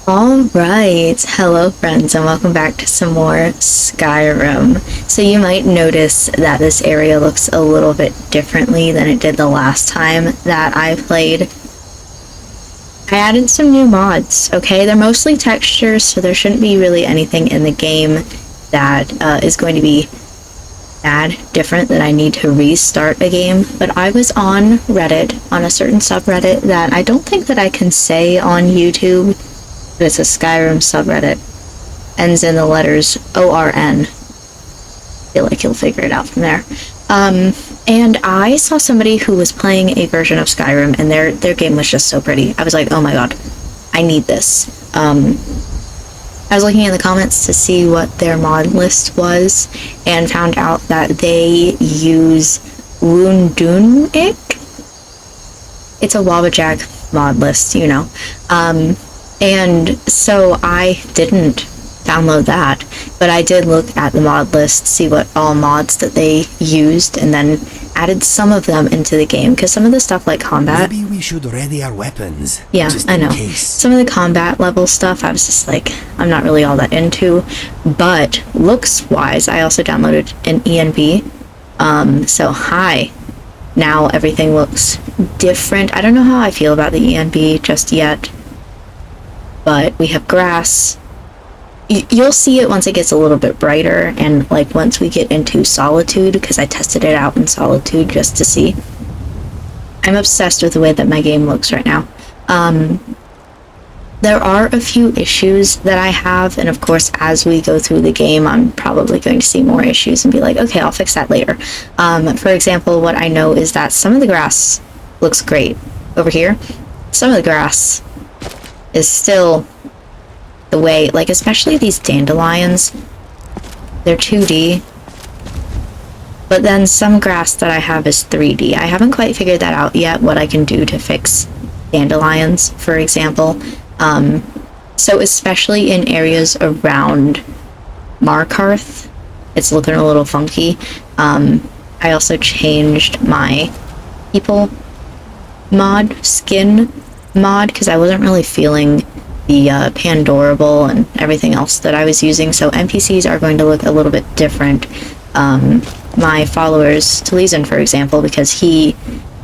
Alright, hello friends and welcome back to some more Skyrim. So you might notice that this area looks a little bit differently than it did the last time that I played. I added some new mods, okay? They're mostly textures, so there shouldn't be really anything in the game that is going to be bad, different, that I need to restart a game. But I was on Reddit, on a certain subreddit that I don't think that I can say on YouTube. But it's a Skyrim subreddit. Ends in the letters ORN. Feel like you'll figure it out from there. And I saw somebody who was playing a version of Skyrim, and their game was just so pretty. I was like, oh my god, I need this. I was looking in the comments to see what their mod list was, and found out that they use Wundunik. It's a Wabbajack mod list, you know. And so I didn't download that, but I did look at the mod list, see what all mods that they used, and then added some of them into the game, because some of the stuff like combat... Maybe we should ready our weapons. Yeah, I know. Some of the combat level stuff, I was just like, I'm not really all that into, but looks-wise, I also downloaded an ENB, so hi. Now everything looks different. I don't know how I feel about the ENB just yet. But we have grass. You'll see it once it gets a little bit brighter, and like once we get into Solitude, because I tested it out in Solitude just to see. I'm obsessed with the way that my game looks right now. There are a few issues that I have, and of course as we go through the game I'm probably going to see more issues and be like, okay, I'll fix that later. For example, what I know is that some of the grass looks great over here. Some of the grass is still the way, like especially these dandelions, they're 2D, but then some grass that I have is 3D. I haven't quite figured that out yet, what I can do to fix dandelions, for example. So especially in areas around Markarth, it's looking a little funky. I also changed my people mod, skin mod, because I wasn't really feeling the Pandorable and everything else that I was using, so NPCs are going to look a little bit different. My followers, Taliesin, for example, because he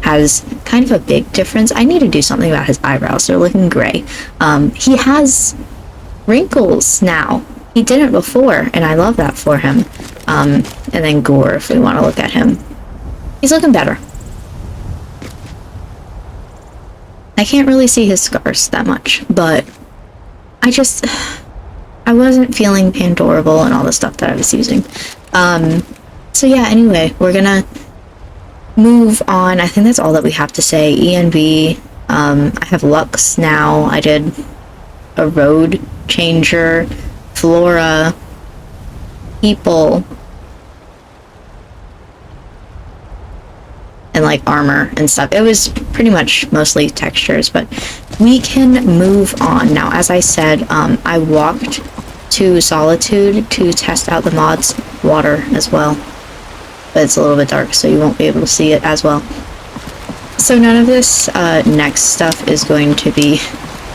has kind of a big difference. I need to do something about his eyebrows. They're looking gray. He has wrinkles now. He didn't before, and I love that for him. And then Gore, if we want to look at him. He's looking better. I can't really see his scars that much, but I wasn't feeling Pandorable and all the stuff that I was using. So yeah, anyway, we're gonna move on. I think that's all that we have to say. ENB, I have Lux now. I did a road changer, flora, people, and like armor and stuff. It was pretty much mostly textures, but we can move on now. As I said, I walked to Solitude to test out the mods, water as well, but it's a little bit dark so you won't be able to see it as well. So none of this next stuff is going to be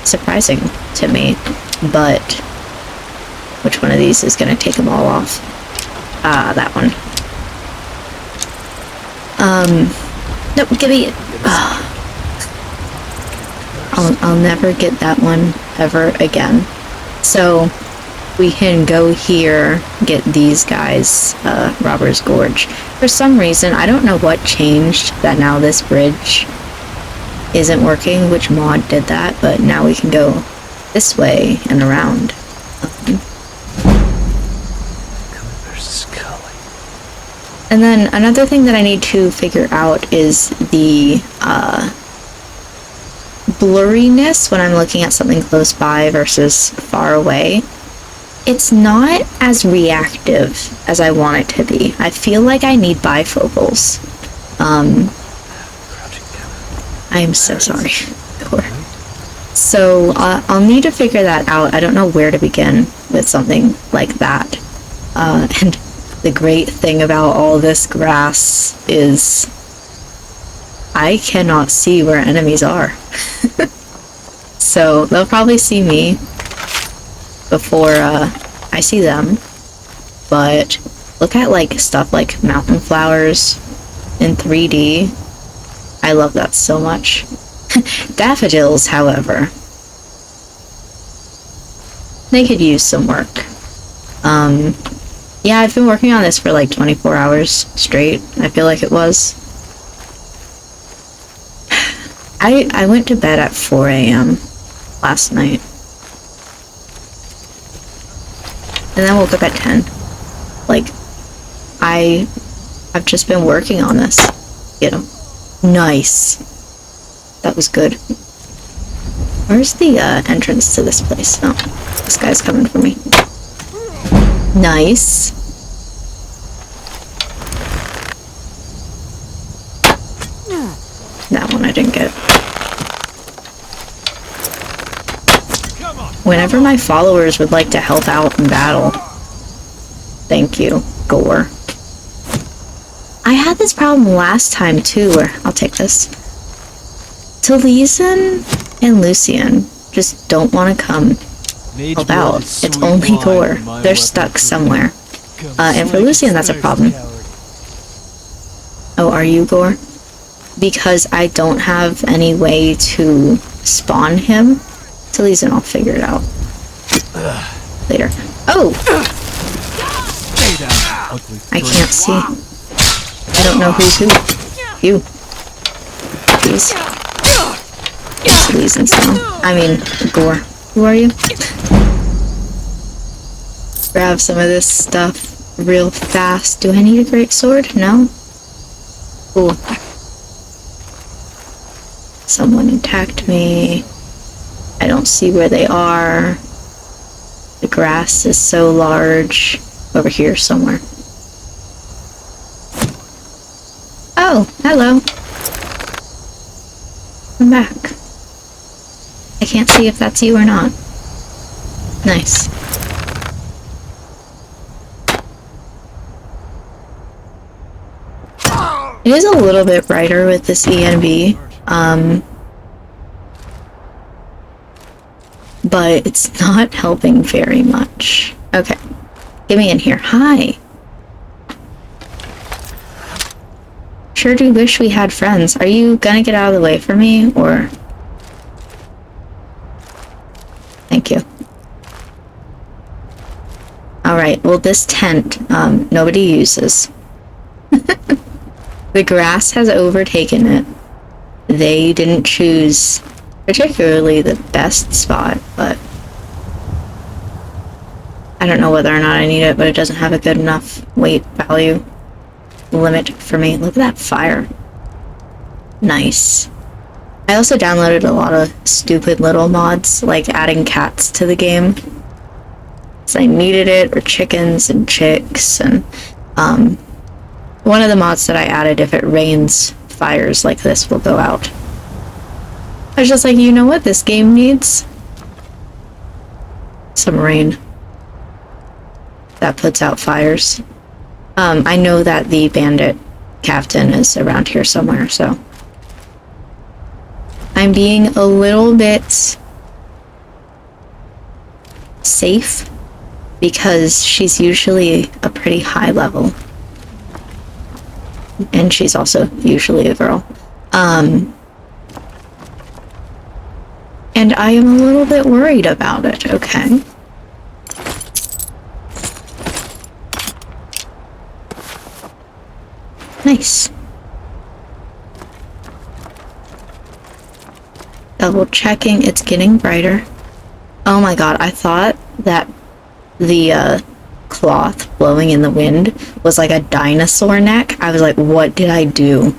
surprising to me, but which one of these is going to take them all off? That one. Nope, give me it. I'll never get that one ever again. So we can go here, get these guys, Robber's Gorge. For some reason, I don't know what changed that now this bridge isn't working, which mod did that, but now we can go this way and around. And then another thing that I need to figure out is the blurriness when I'm looking at something close by versus far away. It's not as reactive as I want it to be. I feel like I need bifocals. I am so sorry. So I'll need to figure that out. I don't know where to begin with something like that. And the great thing about all this grass is I cannot see where enemies are. So they'll probably see me, before I see them. But look at like stuff like mountain flowers in 3D. I love that so much. Daffodils, however, they could use some work. Yeah, I've been working on this for like 24 hours straight. I feel like it was. I went to bed at 4 a.m. last night. And then woke up at 10. Like, I've just been working on this. Get him. Nice. That was good. Where's the entrance to this place? Oh, this guy's coming for me. Nice. That one I didn't get. Whenever my followers would like to help out in battle. Thank you, Gore. I had this problem last time too, where I'll take this. Taliesin and Lucian just don't want to come help out. It's only Gore. They're stuck somewhere. And for Lucian, that's a problem. Oh, are you Gore? Because I don't have any way to spawn him. Taliesin, I'll figure it out later. Oh! I can't see. I don't know who's who. You. Please. It's Taliesin's now. I mean, Gore. Who are you? Grab some of this stuff real fast. Do I need a great sword? No? Cool. Someone attacked me. I don't see where they are. The grass is so large. Over here somewhere. Oh, hello. I'm back. I can't see if that's you or not. Nice. It is a little bit brighter with this ENB. But it's not helping very much. Okay. Get me in here. Hi. Sure do wish we had friends. Are you gonna get out of the way for me, or? Thank you. Alright, well this tent, nobody uses. The grass has overtaken it. They didn't choose particularly the best spot, but I don't know whether or not I need it, but it doesn't have a good enough weight value limit for me. Look at that fire. Nice. I also downloaded a lot of stupid little mods, like adding cats to the game. So I needed it, or chickens and chicks, and one of the mods that I added, if it rains, fires like this will go out. I was just like, you know what this game needs? Some rain. That puts out fires. I know that the bandit captain is around here somewhere, so I'm being a little bit safe because she's usually a pretty high level. And she's also usually a girl. And I am a little bit worried about it, okay? Nice. Double checking, it's getting brighter. Oh my god, I thought that the cloth blowing in the wind was like a dinosaur neck. I was like, what did I do?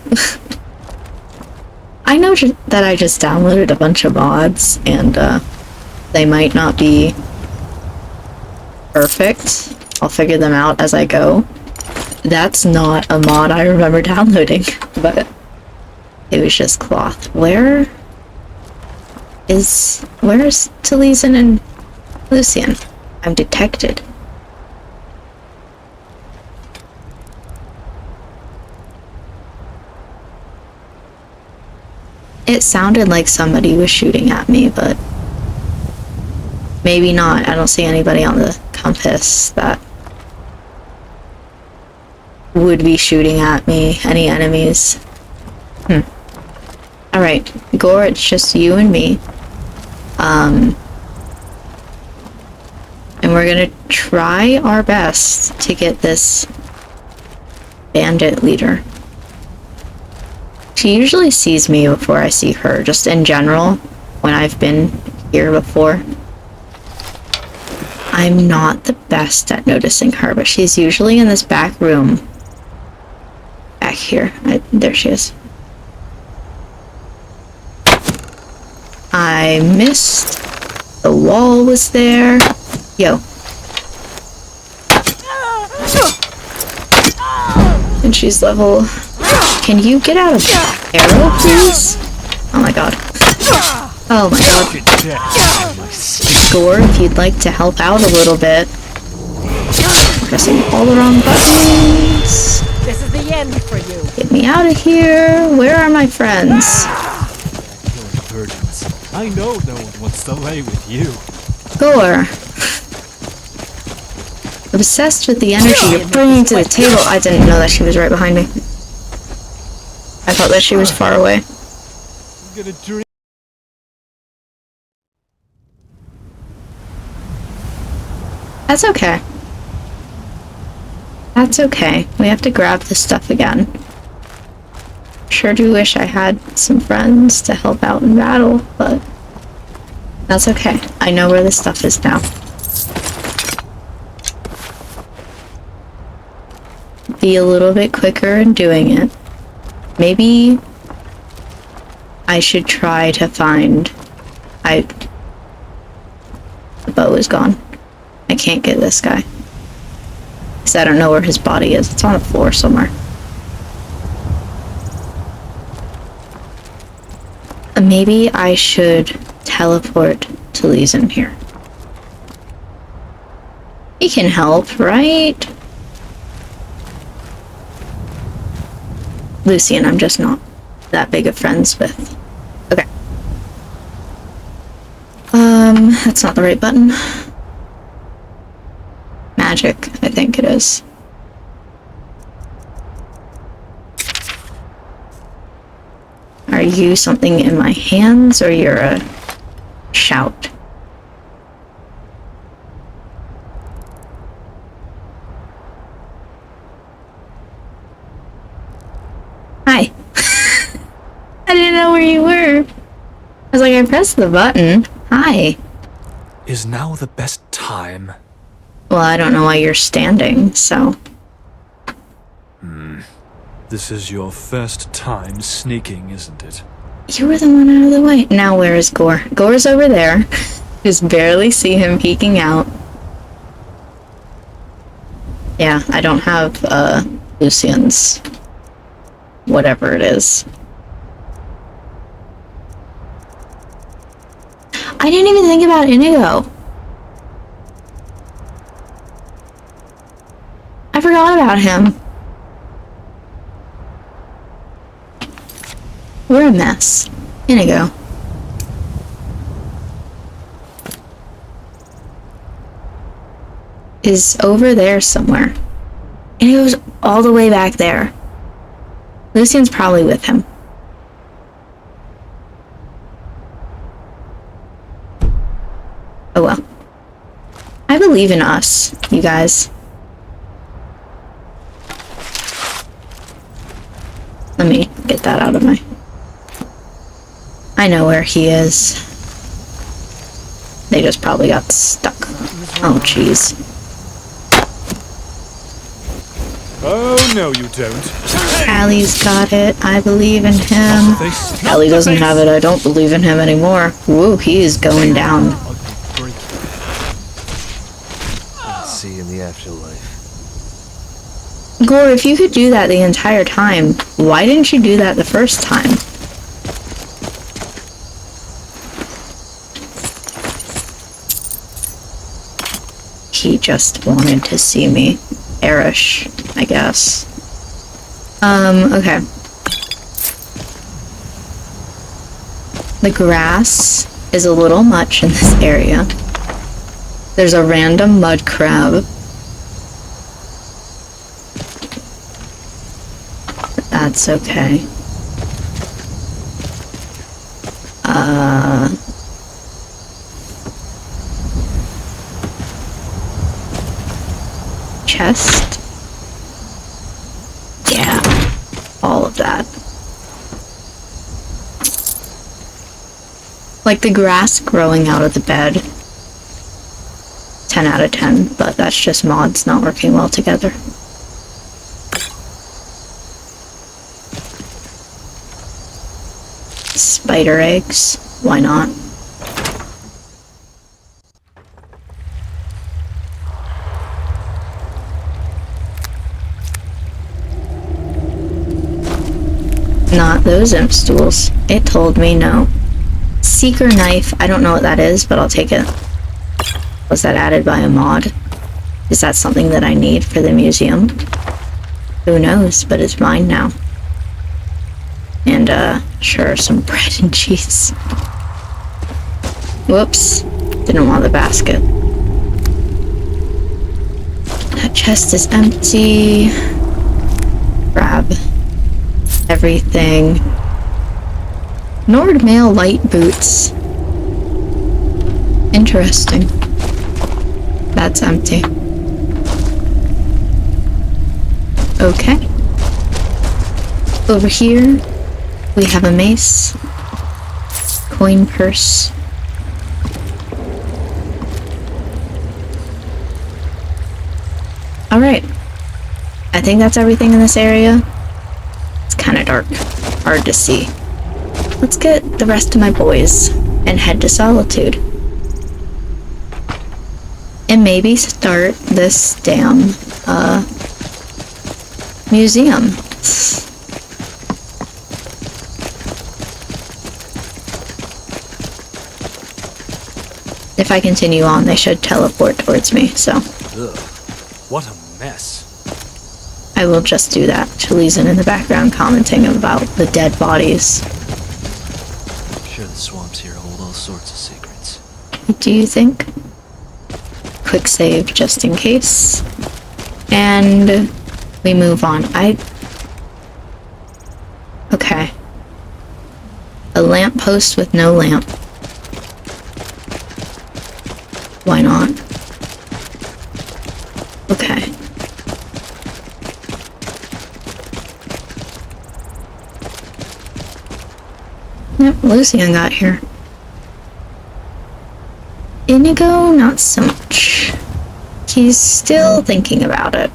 I know that I just downloaded a bunch of mods, and they might not be perfect. I'll figure them out as I go. That's not a mod I remember downloading, but it was just cloth. Where's Taliesin and Lucian? I'm detected. It sounded like somebody was shooting at me, but Maybe not. I don't see anybody on the compass that would be shooting at me. Any enemies? Alright, Gore, it's just you and me. And we're gonna try our best to get this bandit leader. She usually sees me before I see her, just in general, when I've been here before. I'm not the best at noticing her, but she's usually in this back room. Back here. There she is. I missed. The wall was there. Yo. And she's level... Can you get out of arrow, please? Oh my god. Oh my god. Gore, if you'd like to help out a little bit. Pressing all the wrong buttons. This is the end for you. Get me out of here. Where are my friends? I know no one wants to lay with you. Gore. Obsessed with the energy you're bringing to the table. I didn't know that she was right behind me. I thought that she was far away. I'm gonna dream. That's okay. That's okay. We have to grab this stuff again. Sure do wish I had some friends to help out in battle, but that's okay. I know where the stuff is now. Be a little bit quicker in doing it. Maybe I should try to find... The bow is gone. I can't get this guy. Because I don't know where his body is. It's on the floor somewhere. Maybe I should teleport to Leeson here. He can help, right? Lucian, I'm just not that big of friends with. Okay. That's not the right button. Magic, I think it is. Are you something in my hands, or you're a shout? Hi. I didn't know where you were. I was like, I pressed the button. Hi. Is now the best time? Well, I don't know why you're standing, so... This is your first time sneaking, isn't it? You were the one out of the way. Now where is Gore? Gore's over there. Just barely see him peeking out. Yeah, I don't have, Lucian's... whatever it is. I didn't even think about Inigo. I forgot about him. We're a mess. Inigo. Is over there somewhere. Inigo's all the way back there. Lucian's probably with him. Oh well. I believe in us, you guys. Let me get that out of my... I know where he is. They just probably got stuck. Oh, jeez. Oh, no you don't. Allie's got it. I believe in him. Allie doesn't have it. I don't believe in him anymore. Woo, he is going down. I'll see you in the afterlife. Gore, if you could do that the entire time, why didn't you do that the first time? He just wanted to see me. Erish, I guess. Okay. The grass is a little much in this area. There's a random mud crab. That's okay. Chest. Yeah, all of that. Like the grass growing out of the bed. 10 out of 10, but that's just mods not working well together. Spider eggs, why not? Not those imp stools. It told me no. Seeker knife, I don't know what that is, but I'll take it. Was that added by a mod? Is that something that I need for the museum? Who knows, but it's mine now. And, sure, some bread and cheese. Whoops. Didn't want the basket. That chest is empty. Grab everything. Nord Mail light boots. Interesting. That's empty. Okay. Over here, we have a mace. Coin purse. Alright. I think that's everything in this area. It's kind of dark. Hard to see. Let's get the rest of my boys and head to Solitude. And maybe start this damn, museum. If I continue on, they should teleport towards me, so. Ugh, what a mess. I will just do that. Chili's in the background commenting about the dead bodies. I'm sure the swamps here hold all sorts of secrets. Do you think? Quick save just in case. And we move on. Okay. A lamppost with no lamp. Why not? Okay. Yep, Lucian got here. Inigo, not so much. He's still thinking about it.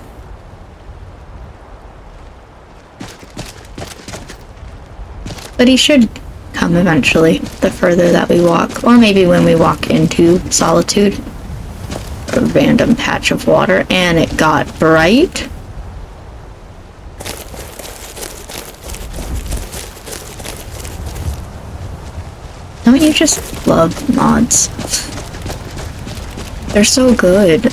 But he should come eventually, the further that we walk. Or maybe when we walk into Solitude. A random patch of water, and it got bright. Don't you just love mods? They're so good.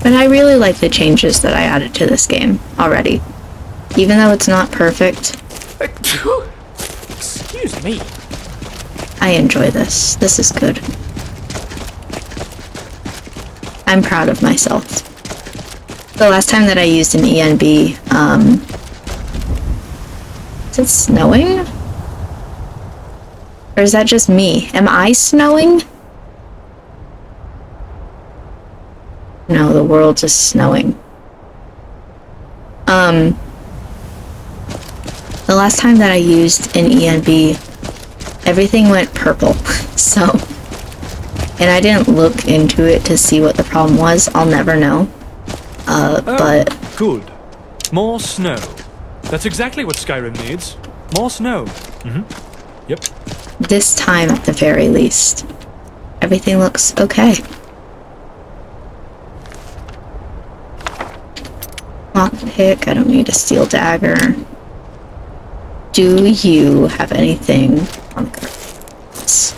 But I really like the changes that I added to this game already. Even though it's not perfect. Excuse me. I enjoy this. This is good. I'm proud of myself. The last time that I used an ENB, is it snowing? Or is that just me? Am I snowing? No, the world is snowing. The last time that I used an ENB, everything went purple, so... And I didn't look into it to see what the problem was. I'll never know. But... Good. More snow. That's exactly what Skyrim needs. More snow. Yep. This time, at the very least, everything looks okay. Lockpick, I don't need a steel dagger. Do you have anything on the cards?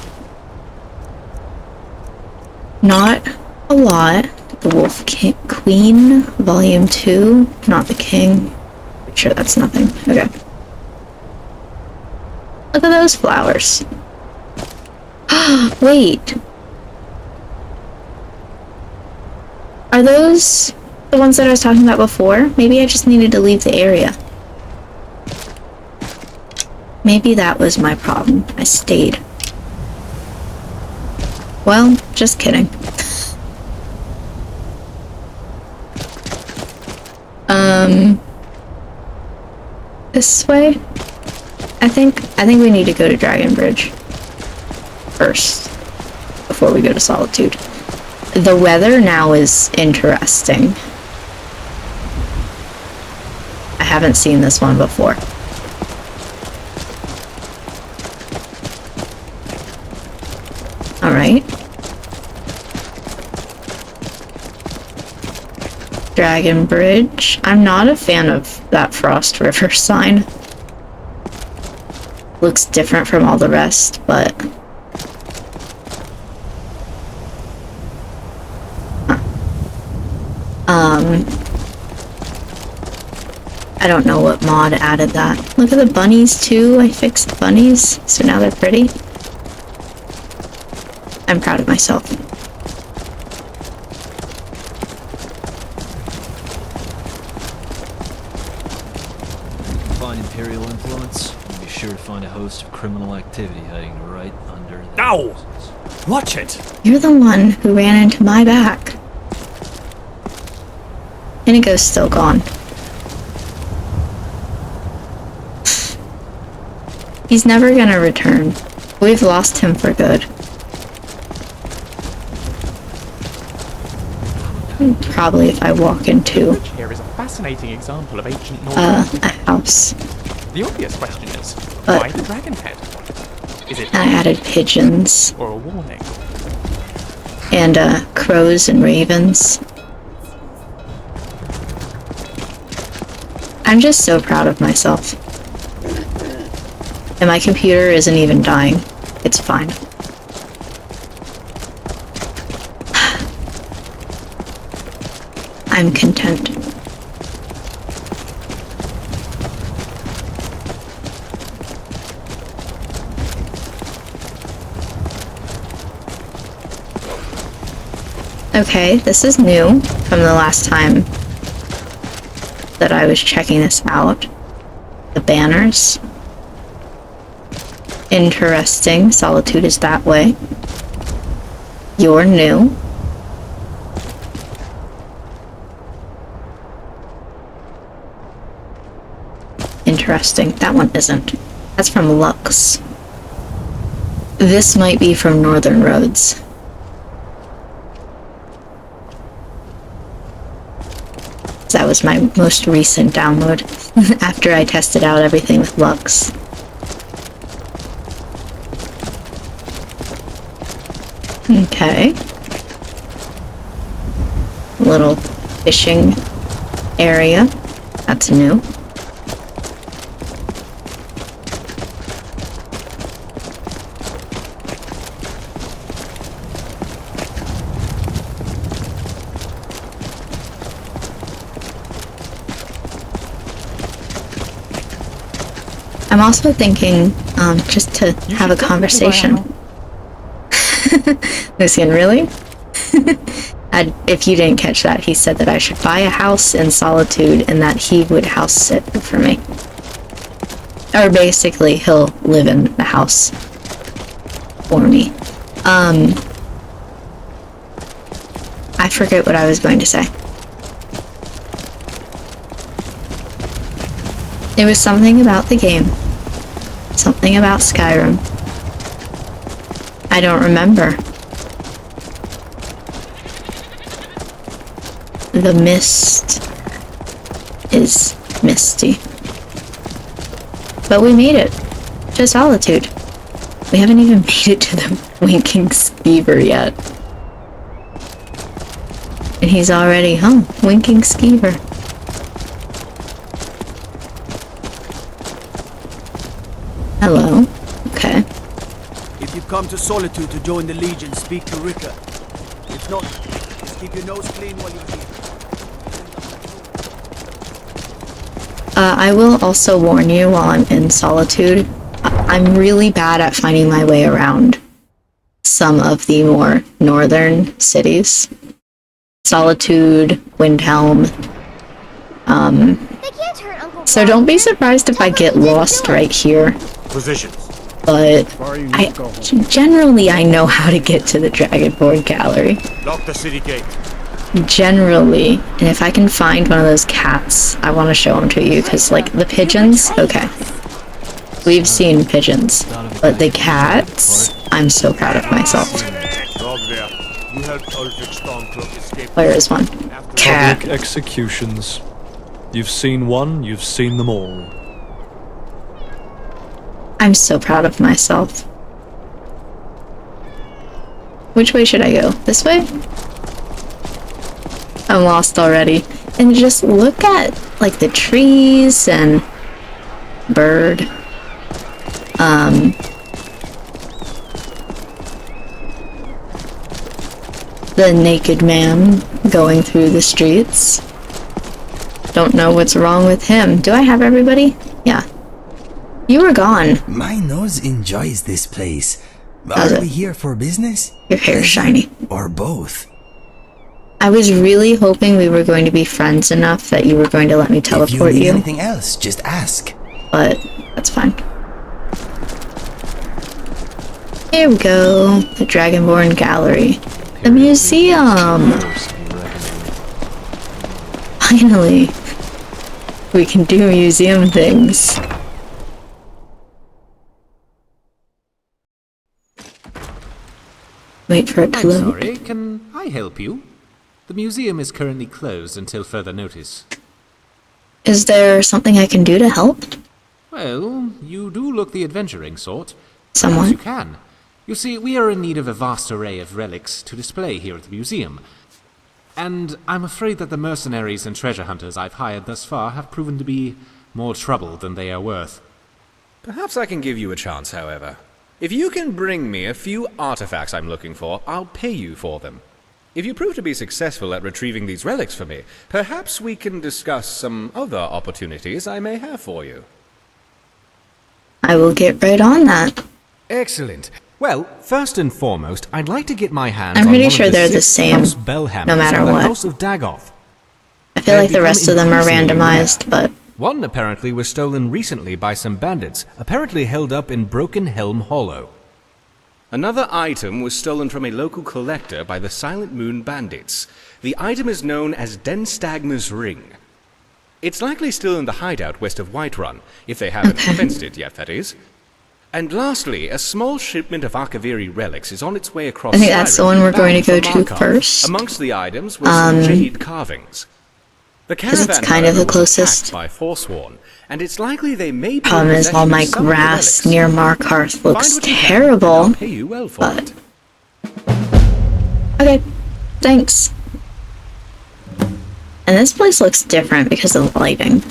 Not a lot. The Wolf Queen, Volume 2. Not the King. Pretty sure that's nothing. Okay. Look at those flowers. Wait. Are those the ones that I was talking about before? Maybe I just needed to leave the area. Maybe that was my problem. I stayed. Well, just kidding. This way? I think we need to go to Dragonbridge first before we go to Solitude. The weather now is interesting. I haven't seen this one before. Alright. Dragonbridge. I'm not a fan of that Frost River sign. Looks different from all the rest, but... I don't know what mod added that. Look at the bunnies too. I fixed the bunnies, so now they're pretty. I'm proud of myself. Find Imperial influence, and be sure to find a host of criminal activity hiding right under the Ow! houses. Watch it! You're the one who ran into my back. Inigo's still gone. He's never gonna return. We've lost him for good. Probably if I walk into Here is a fascinating example of ancient a Northern. house. The obvious question is, But- why the dragon head? Is it I added pigeons or a warning? and crows and ravens. I'm just so proud of myself. And my computer isn't even dying. It's fine. I'm content. Okay, this is new from the last time that I was checking this out. The banners. Interesting. Solitude is that way. You're new. Interesting. That one isn't. That's from Lux. This might be from Northern Roads. That was my most recent download after I tested out everything with Lux. Okay. Little fishing area. That's new. I'm also thinking, just to have a conversation. Lucian, really? If you didn't catch that, he said that I should buy a house in Solitude and that he would house sit for me. Or basically, he'll live in the house for me. I forget what I was going to say. It was something about the game. Something about Skyrim. I don't remember. The mist is misty. But we made it to Solitude. We haven't even made it to the Winking Skeever yet. And he's already home. Winking Skeever. Hello. Okay. If you've come to Solitude to join the Legion, speak to Rika. If not, just keep your nose clean while you're here. I will also warn you while I'm in Solitude I'm really bad at finding my way around some of the more northern cities. Solitude, Windhelm. They can't hurt Uncle So Bob. don't be surprised if I get lost right here. Positions. But generally I know how to get to the Dragonborn Gallery. Lock the city gate. Generally. And if I can find one of those cats, I want to show them to you, because, like, the pigeons, okay. We've seen pigeons. But the cats, I'm so proud of myself. Dog there. You helped Ulfric Stormcloak escape. Where is one? Cat. Public executions. You've seen one, you've seen them all. I'm so proud of myself. Which way should I go? This way? I'm lost already. And just look at, like, the trees and bird. The naked man going through the streets. Don't know what's wrong with him. Do I have everybody? Yeah. You were gone. My nose enjoys this place. Does Are it? we here for business? Your hair's shiny. Or both? I was really hoping we were going to be friends enough that you were going to let me If you teleport need you, anything else, just ask. but that's fine. Here we go. The Dragonborn Gallery. The museum! Force to be reckoned with. Finally! We can do museum things. Wait for it to I'm load. sorry, can I help you? The museum is currently closed until further notice. Is there something I can do to help? Well, you do look the adventuring sort. Someone? Perhaps you can. You see, we are in need of a vast array of relics to display here at the museum. And I'm afraid that the mercenaries and treasure hunters I've hired thus far have proven to be more trouble than they are worth. Perhaps I can give you a chance, however. If you can bring me a few artifacts I'm looking for, I'll pay you for them. If you prove to be successful at retrieving these relics for me, perhaps we can discuss some other opportunities I may have for you. I will get right on that. Excellent. Well, first and foremost, I'd like to get my hands I'm on pretty one of sure the they're the 6 same, House Bellhammers no matter of the what. House of Dagoth. I feel like the rest of them are randomized, but One apparently was stolen recently by some bandits, apparently held up in Broken Helm Hollow. Another item was stolen from a local collector by the Silent Moon Bandits. The item is known as Denstagma's Ring. It's likely still in the hideout west of Whiterun, if they haven't fenced it yet, that is. And lastly, a small shipment of Akaviri relics is on its way across I think that's the Skyrim, one we're going to bound go for to Markarth. first. Amongst the items were some jade carvings. The 'Cause it's caravan, kind of the however, was closest. attacked by Forsworn, and it's likely they may be in problem is all possession my of some of the grass relics. near Markarth Find looks what you can, and terrible. I'll pay you well for but- it. Okay, thanks. And this place looks different because of the lighting.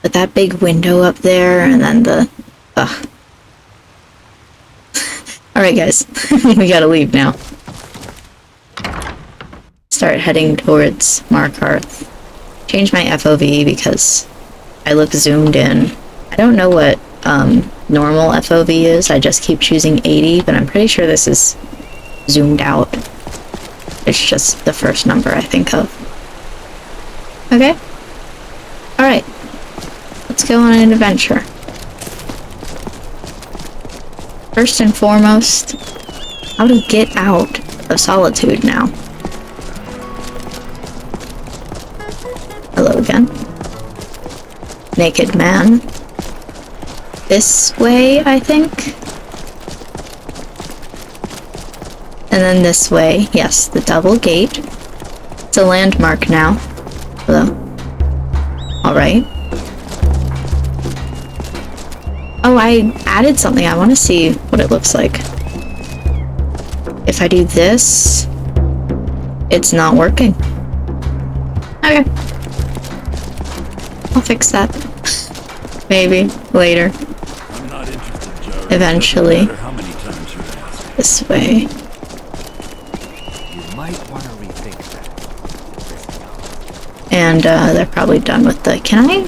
But that big window up there, and then the... Ugh. Alright guys, we gotta leave now. Start heading towards Markarth. Change my FOV because I look zoomed in. I don't know what normal FOV is, I just keep choosing 80, but I'm pretty sure this is zoomed out. It's just the first number I think of. Okay. Alright. Let's go on an adventure. First and foremost, how to get out of Solitude now. Hello again. Naked man. This way, I think? And then this way. Yes, the double gate. It's a landmark now. Hello. Alright. Oh, I added something. I want to see what it looks like. If I do this, it's not working. Okay. I'll fix that. Maybe later. I'm not interested, Jared. Eventually. No matter how many times you ask. This way. You might want to rethink that. And they're probably done with the... Can I?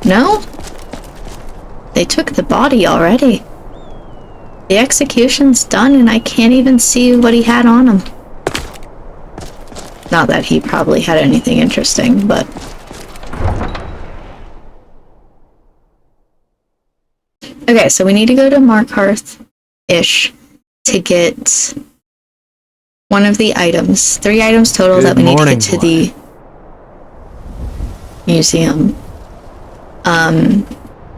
No? They took the body already. The execution's done and I can't even see what he had on him. Not that he probably had anything interesting, but... Okay, so we need to go to Markarth-ish to get one of the items. 3 items total that we need to get to the museum. And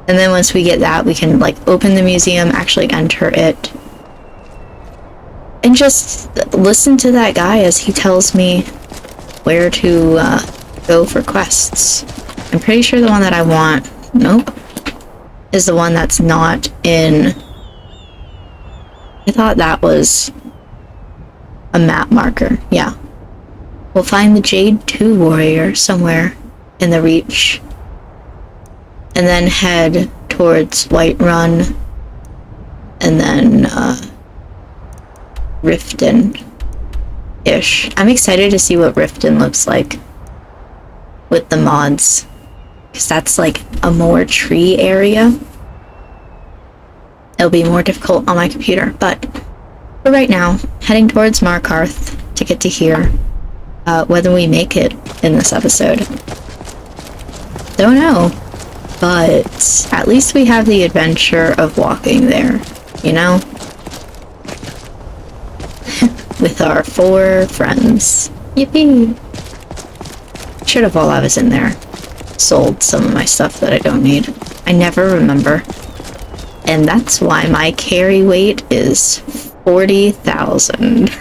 then once we get that, we can, like, open the museum, actually enter it, and just listen to that guy as he tells me where to go for quests. I'm pretty sure the one that I want, nope, is the one that's not in... I thought that was a map marker. Yeah. We'll find the Jade 2 warrior somewhere in the Reach. And then head towards Whiterun. And then, Riften-ish. I'm excited to see what Riften looks like with the mods. Because that's like a more tree area. It'll be more difficult on my computer, but for right now, heading towards Markarth to get to here. Whether we make it in this episode, don't know, but at least we have the adventure of walking there, you know? With our 4 friends. Yippee! Should have, while I was in there, sold some of my stuff that I don't need. I never remember. And that's why my carry weight is 40,000.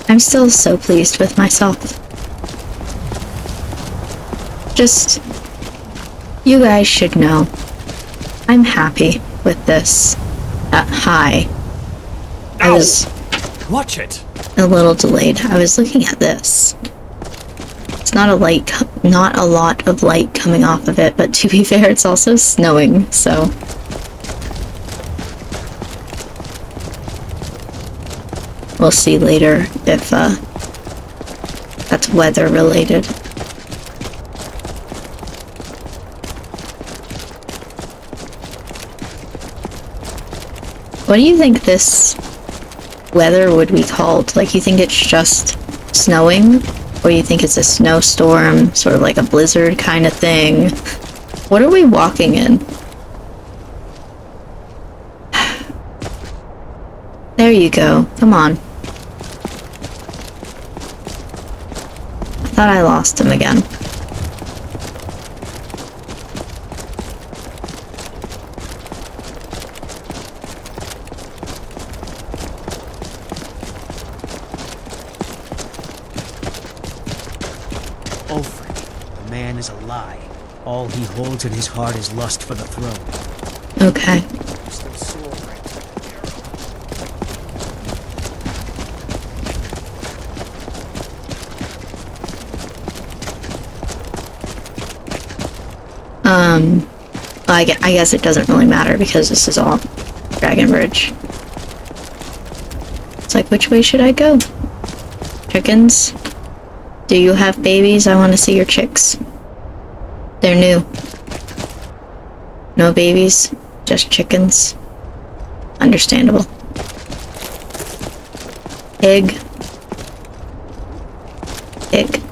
I'm still so pleased with myself. Just, you guys should know, I'm happy with this. Hi. I was Watch it! a little delayed. I was looking at this. It's not a lot of light coming off of it, but to be fair, it's also snowing, so... We'll see later if that's weather related. What do you think this weather would be called? Like, you think it's just snowing? Or you think it's a snowstorm, sort of like a blizzard kind of thing? What are we walking in? There you go. Come on. I thought I lost him again. Ulfric, the man is a lie. All he holds in his heart is lust for the throne. Okay. I guess it doesn't really matter because this is all Dragon Bridge. It's like, which way should I go? Chickens? Do you have babies? I want to see your chicks. They're new. No babies, just chickens. Understandable. Pig. Pig.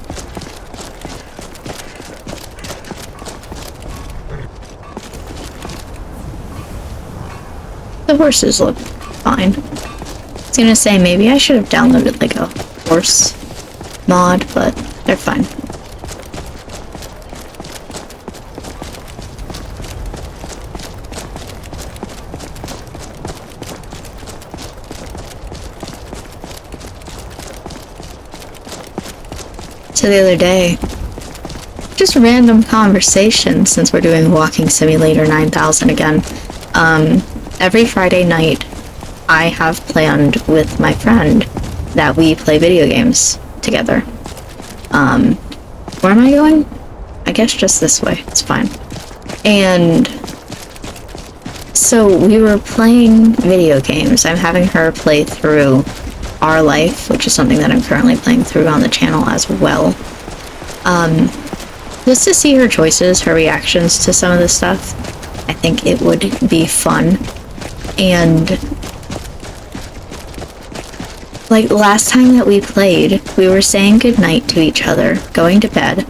The horses look fine. I was gonna say, maybe I should have downloaded like a horse mod, but they're fine. So the other day, just random conversation since we're doing Walking Simulator 9000 again. Every Friday night, I have planned with my friend that we play video games together. Where am I going? I guess just this way. It's fine. And so we were playing video games. I'm having her play through Our Life, which is something that I'm currently playing through on the channel as well. Just to see her choices, her reactions to some of this stuff. I think it would be fun. And like last time that we played, we were saying goodnight to each other, going to bed.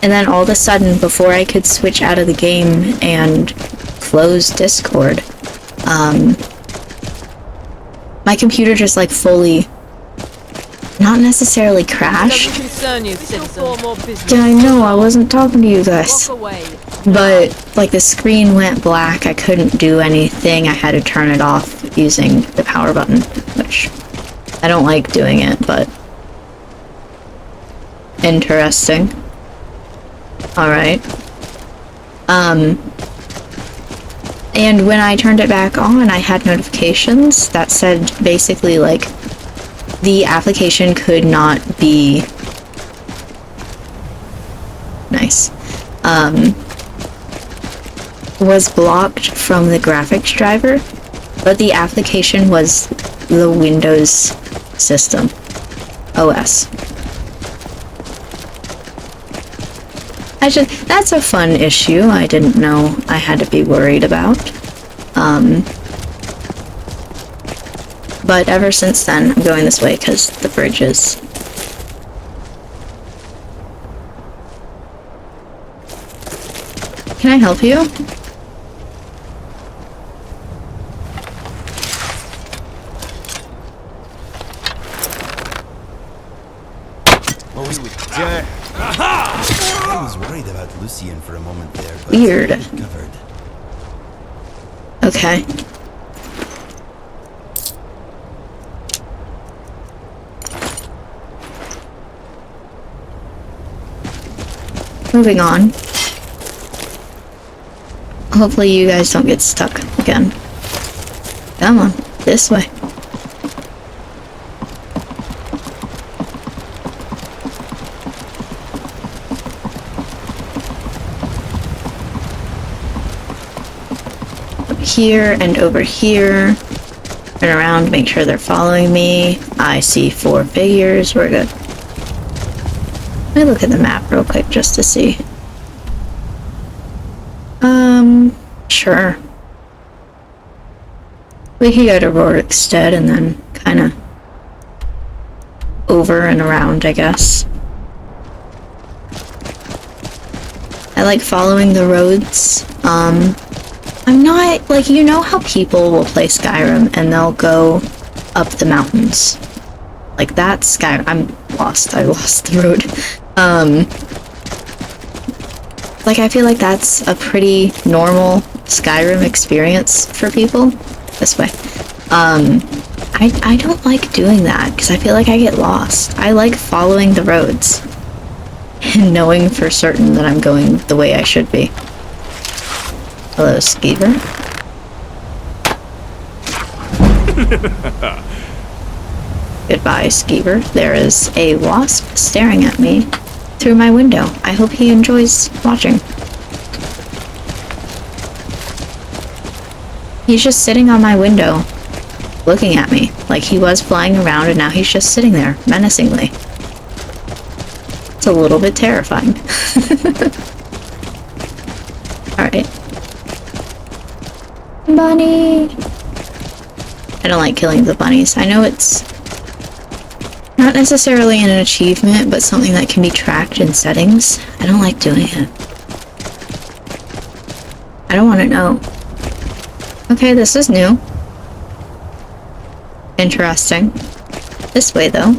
And then all of a sudden, before I could switch out of the game and close Discord, my computer just like fully, not necessarily crashed. Yeah, I know, I wasn't talking to you guys. But like the screen went black, I couldn't do anything, I had to turn it off using the power button, which I don't like doing it, but interesting. Alright. And when I turned it back on, I had notifications that said basically like the application could not be nice. Was blocked from the graphics driver, but the application was the Windows system OS. That's a fun issue I didn't know I had to be worried about. But ever since then, I'm going this way because the bridge is... Can I help you? I was worried about Lucien for a moment there, but weird. Covered. Okay. Moving on. Hopefully you guys don't get stuck again. Come on, this way. Here and over here. Turn around, make sure they're following me. I see 4 figures, we're good. Let me look at the map real quick just to see. Sure. We could go to Rorikstead and then kinda over and around, I guess. I like following the roads. I'm not, like, you know how people will play Skyrim and they'll go up the mountains? Like, that's Skyrim. I'm lost. I lost the road. Like, I feel like that's a pretty normal Skyrim experience for people. This way. I don't like doing that, because I feel like I get lost. I like following the roads. And knowing for certain that I'm going the way I should be. Hello, Skeever. Goodbye, Skeever. There is a wasp staring at me through my window. I hope he enjoys watching. He's just sitting on my window, looking at me, like he was flying around and now he's just sitting there, menacingly. It's a little bit terrifying. Alright. Bunny! I don't like killing the bunnies. I know it's not necessarily an achievement, but something that can be tracked in settings. I don't like doing it. I don't want to know. Okay, this is new. Interesting. This way, though.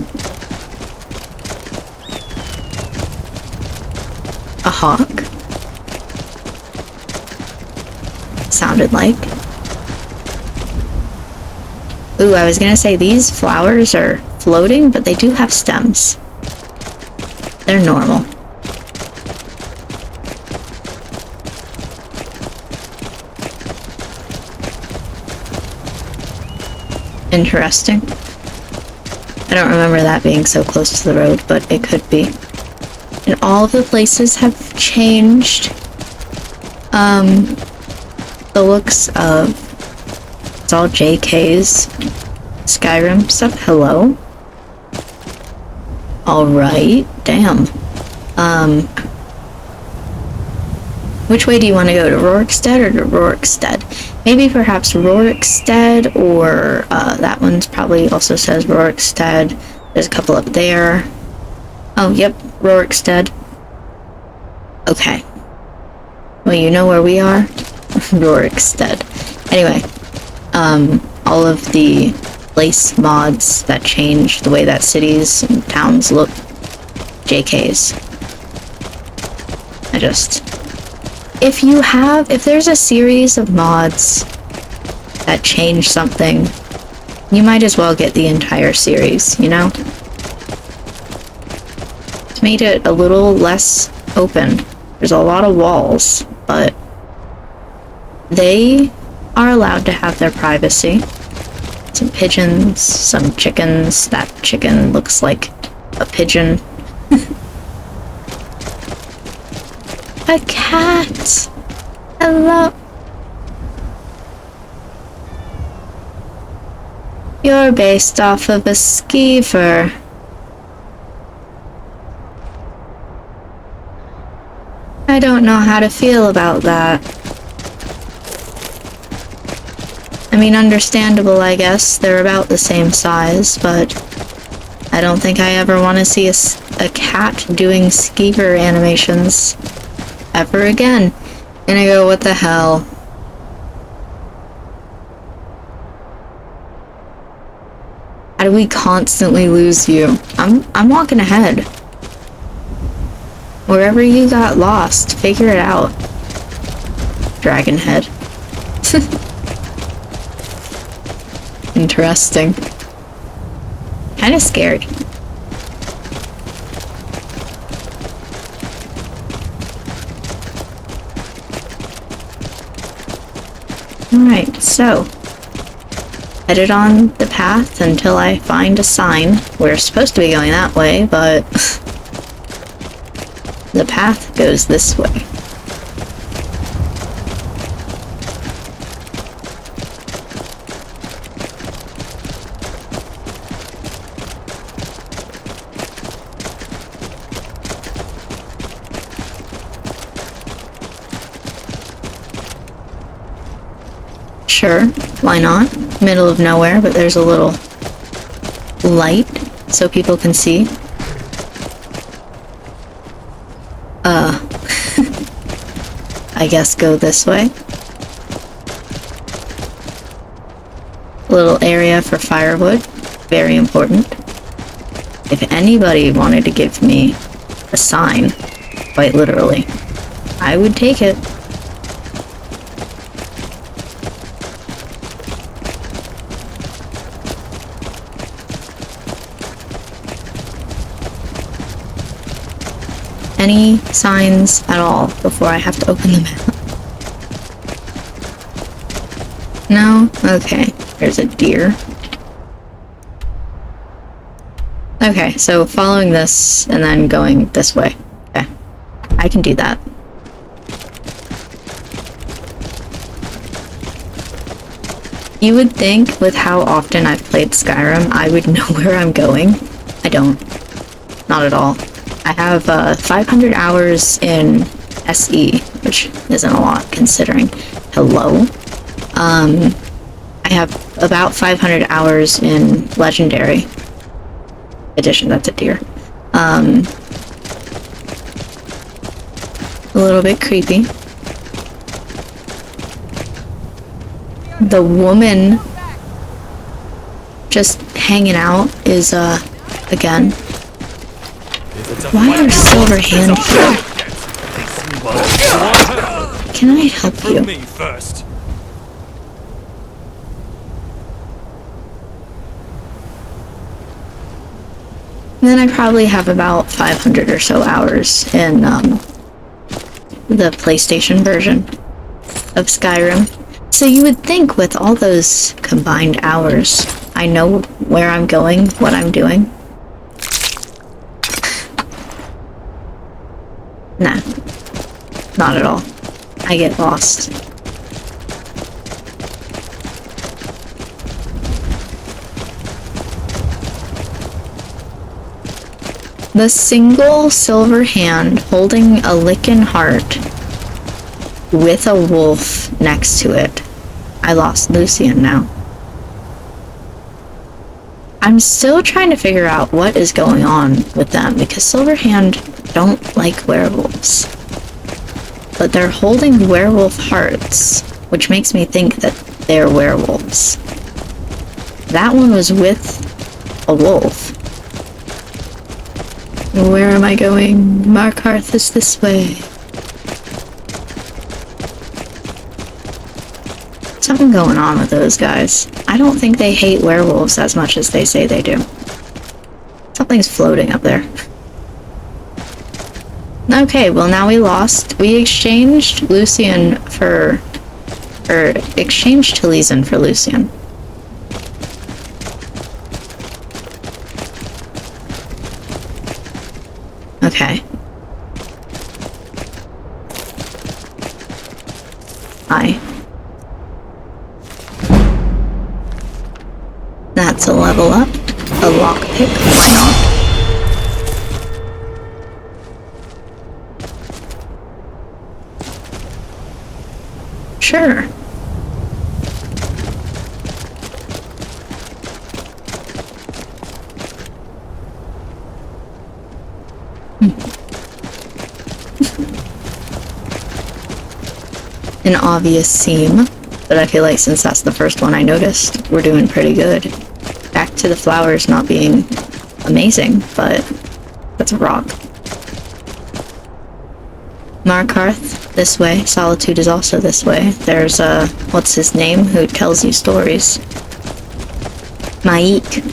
A hawk. Sounded like. Ooh, I was gonna say these flowers are floating, but they do have stems. They're normal. Interesting. I don't remember that being so close to the road, but it could be. And all of the places have changed. The looks of... It's all JK's Skyrim stuff. Hello? Alright, damn. Which way do you want to go? To Rorikstead or to Rorikstead? Maybe perhaps Rorikstead, or that one's probably also says Rorikstead. There's a couple up there. Oh, yep, Rorikstead. Okay. Well, you know where we are? Rorikstead. Anyway, all of the place mods that change the way that cities and towns look. JK's. If there's a series of mods that change something, you might as well get the entire series, you know? It's made it a little less open. There's a lot of walls, but they are allowed to have their privacy. Some pigeons, some chickens. That chicken looks like a pigeon. A cat! Hello! You're based off of a skeever. I don't know how to feel about that. I mean, understandable, I guess. They're about the same size, but I don't think I ever want to see a cat doing skeever animations ever again. And I go, what the hell? How do we constantly lose you? I'm walking ahead. Wherever you got lost, figure it out. Dragon head. Interesting. Kinda scary. Alright, so headed on the path until I find a sign. We're supposed to be going that way, but the path goes this way. Sure, why not? Middle of nowhere, but there's a little light so people can see. I guess go this way. Little area for firewood. Very important. If anybody wanted to give me a sign, quite literally, I would take it. Any signs at all before I have to open the map? No? Okay. There's a deer. Okay, so following this and then going this way. Okay. I can do that. You would think with how often I've played Skyrim, I would know where I'm going. I don't. Not at all. I have 500 hours in SE, which isn't a lot considering. Hello. I have about 500 hours in Legendary Edition. That's a deer. A little bit creepy. The woman just hanging out is, again... Why are silver hand here? Can I help you? Me first. And then I probably have about 500 or so hours in the PlayStation version of Skyrim. So you would think with all those combined hours, I know where I'm going, what I'm doing. Nah. Not at all. I get lost. The single silver hand holding a lickin' heart with a wolf next to it. I lost Lucian now. I'm still trying to figure out what is going on with them because Silverhand don't like werewolves. But they're holding werewolf hearts, which makes me think that they're werewolves. That one was with a wolf. Where am I going? Markarth is this way. Something going on with those guys. I don't think they hate werewolves as much as they say they do. Something's floating up there. Okay, well now we lost. We exchanged Lucian for... or exchanged Taliesin for Lucian. Okay. Hi. That's a level up. A lockpick, why not? Sure. An obvious seam, but I feel like since that's the first one I noticed, we're doing pretty good. Back to the flowers not being amazing, but that's a rock. Markarth, this way. Solitude is also this way. There's, what's his name, who tells you stories. Maik.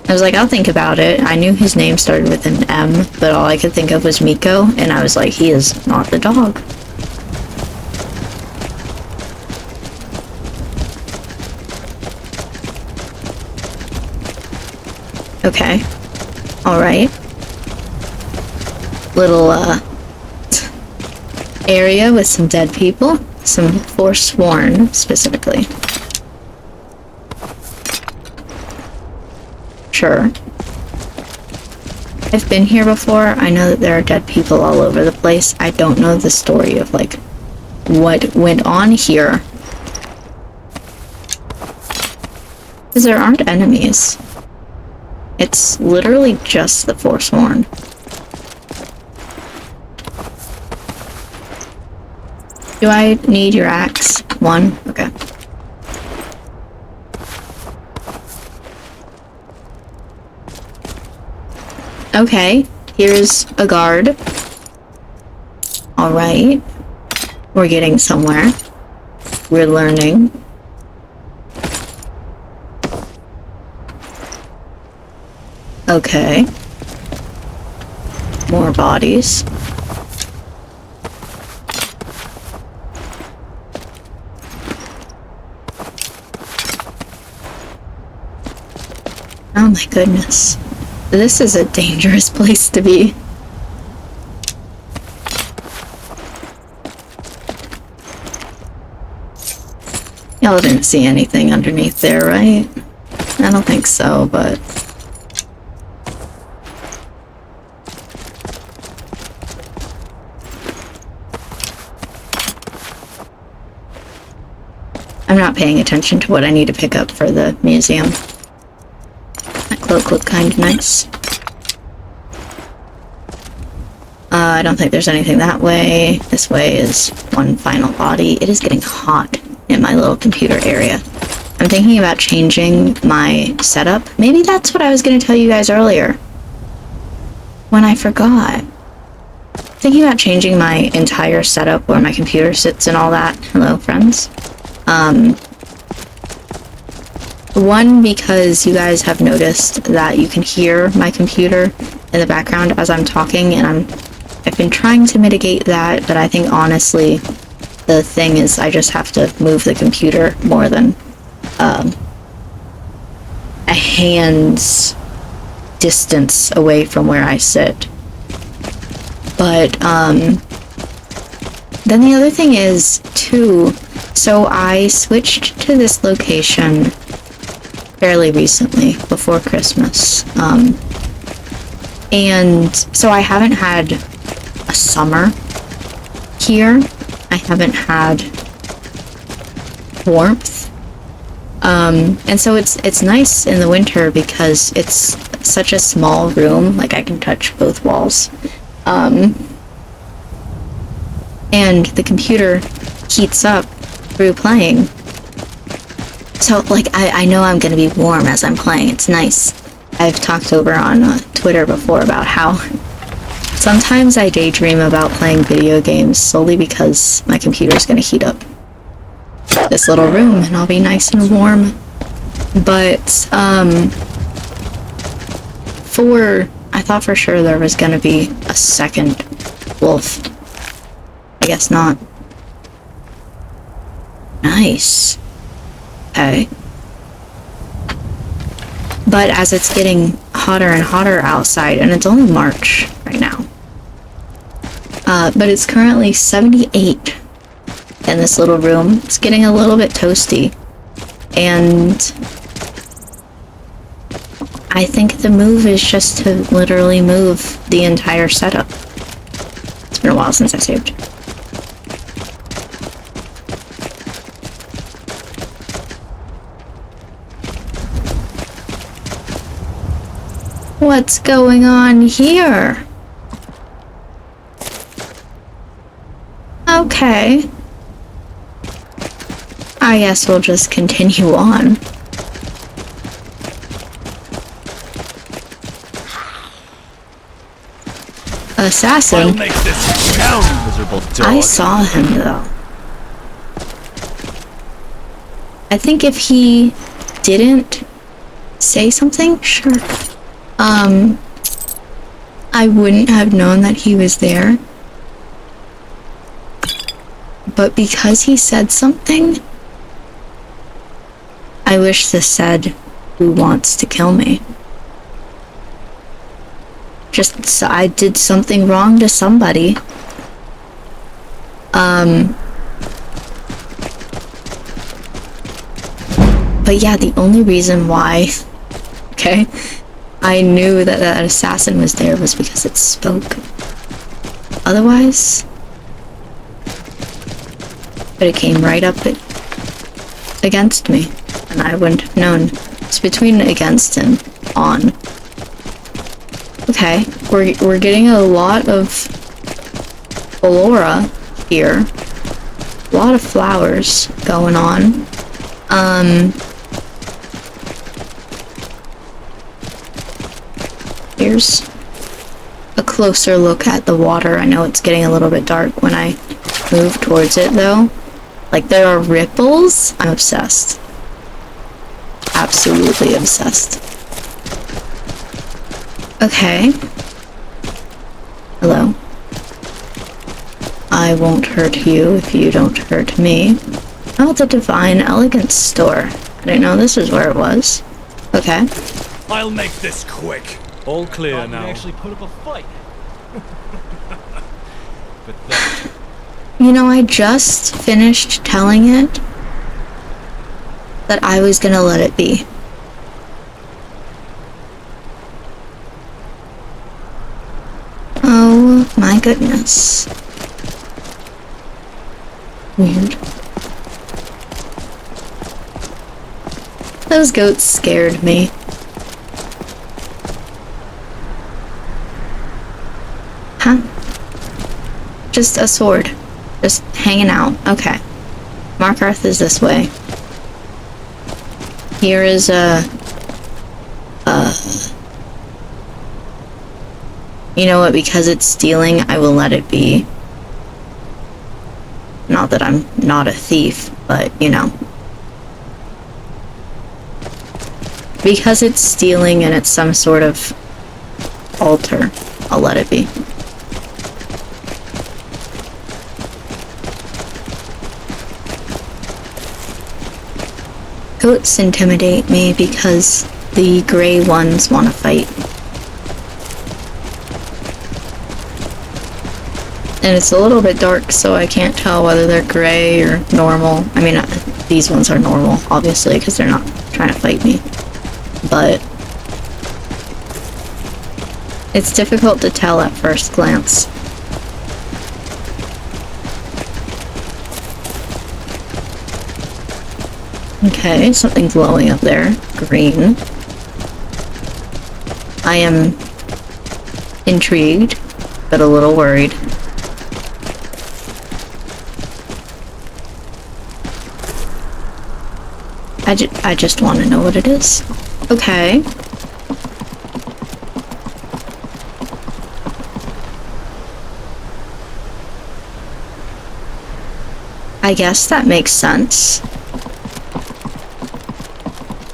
I was like, I'll think about it. I knew his name started with an M, but all I could think of was Miko, and I was like, he is not the dog. Okay. Alright. Little, area with some dead people. Some Forsworn, specifically. Sure. I've been here before. I know that there are dead people all over the place. I don't know the story of, like, what went on here. Because there aren't enemies. It's literally just the Forsworn. Do I need your axe? One? Okay. Okay, here's a guard. Alright. We're getting somewhere. We're learning. Okay. More bodies. Oh my goodness. This is a dangerous place to be. Y'all didn't see anything underneath there, right? I don't think so, but... I'm not paying attention to what I need to pick up for the museum. That cloak looked kinda nice. I don't think there's anything that way. This way is one final body. It is getting hot in my little computer area. I'm thinking about changing my setup. Maybe that's what I was going to tell you guys earlier. When I forgot. Thinking about changing my entire setup where my computer sits and all that. Hello, friends. One, because you guys have noticed that you can hear my computer in the background as I'm talking, and I've been trying to mitigate that, but I think honestly the thing is I just have to move the computer more than a hand's distance away from where I sit. But, then the other thing is, too, so I switched to this location fairly recently, before Christmas. And so I haven't had a summer here. I haven't had warmth. And so it's nice in the winter because it's such a small room, like I can touch both walls. And the computer heats up through playing. So, like, I know I'm gonna be warm as I'm playing. It's nice. I've talked over on Twitter before about how sometimes I daydream about playing video games solely because my computer's gonna heat up this little room and I'll be nice and warm. But, I thought for sure there was gonna be a second wolf. I guess not. Nice. Okay. But as it's getting hotter and hotter outside, and it's only March right now, but it's currently 78 in this little room. It's getting a little bit toasty, and I think the move is just to literally move the entire setup. It's been a while since I saved. What's going on here? Okay. I guess we'll just continue on. Assassin? I saw him though. I think if he didn't say something, sure. I wouldn't have known that he was there. But because he said something, I wish this said, "Who wants to kill me?" Just so I did something wrong to somebody. But yeah, the only reason why, okay, I knew that that assassin was there was because it spoke. Otherwise, but it came right up against me, and I wouldn't have known. It's between against and on. Okay, we're getting a lot of flora here. A lot of flowers going on. Here's a closer look at the water. I know it's getting a little bit dark when I move towards it though. Like, there are ripples. I'm obsessed. Absolutely obsessed. Okay. Hello. I won't hurt you if you don't hurt me. Oh, the Divine Elegance store. I didn't know this is where it was. Okay. I'll make this quick. All clear Thought now. we actually put up a fight. But then, You know, I just finished telling it that I was gonna let it be. Oh my goodness. Weird. Those goats scared me. Huh? Just a sword. Just hanging out. Okay. Markarth is this way. Here is a... You know what? Because it's stealing, I will let it be. Not that I'm not a thief, but, you know. Because it's stealing and it's some sort of altar, I'll let it be. Goats intimidate me because the gray ones want to fight. And it's a little bit dark, so I can't tell whether they're gray or normal. I mean, these ones are normal, obviously, because they're not trying to fight me. But it's difficult to tell at first glance. Okay, something glowing up there. Green. I am intrigued, but a little worried. I just want to know what it is. Okay. I guess that makes sense.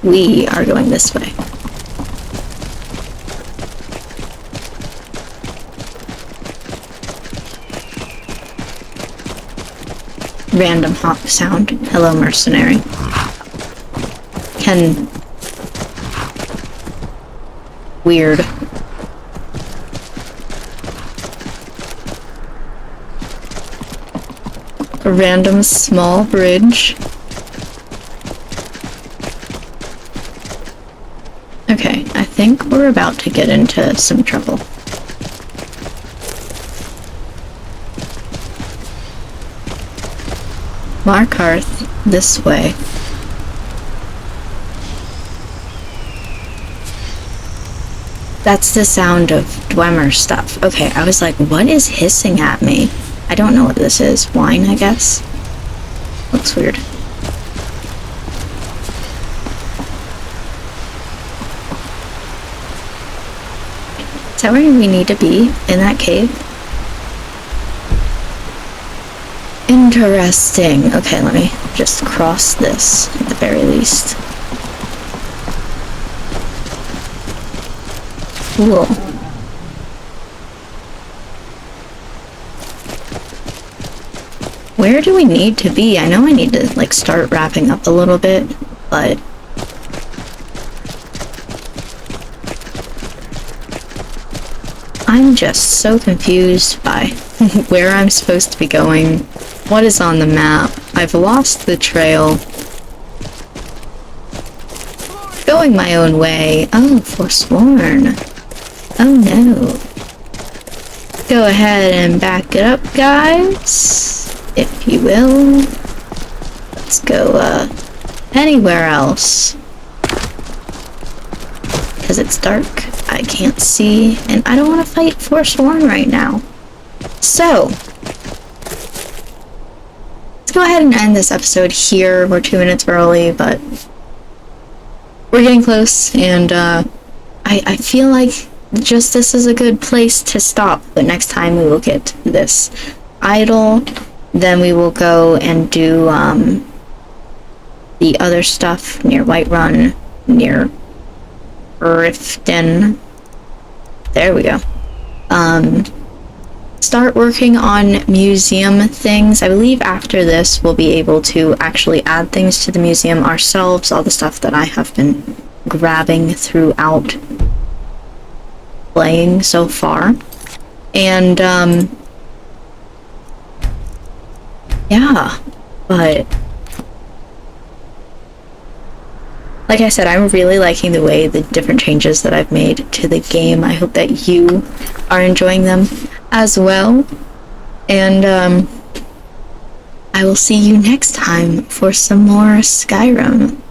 We are going this way. Random hawk sound. Hello, mercenary. Weird. A random small bridge. Okay, I think we're about to get into some trouble. Markarth, this way. That's the sound of Dwemer stuff. Okay, I was like, what is hissing at me? I don't know what this is. Wine, I guess? Looks weird. Is that where we need to be? In that cave? Interesting. Okay, let me just cross this at the very least. Cool. Where do we need to be? I know I need to, like, start wrapping up a little bit, but I'm just so confused by where I'm supposed to be going, what is on the map. I've lost the trail. Going my own way. Oh, Forsworn. Oh no. Go ahead and back it up, guys, if you will. Let's go, anywhere else. Because it's dark, I can't see, and I don't want to fight Forsworn right now. So, let's go ahead and end this episode here. We're 2 minutes early, but we're getting close, and, I feel like just this is a good place to stop, but next time we will get this idol, then we will go and do the other stuff near Whiterun, near Riften. There we go. Start working on museum things. I believe after this we'll be able to actually add things to the museum ourselves, all the stuff that I have been grabbing throughout playing so far. And yeah, but like I said, I'm really liking the way the different changes that I've made to the game. I hope that you are enjoying them as well. And I will see you next time for some more Skyrim.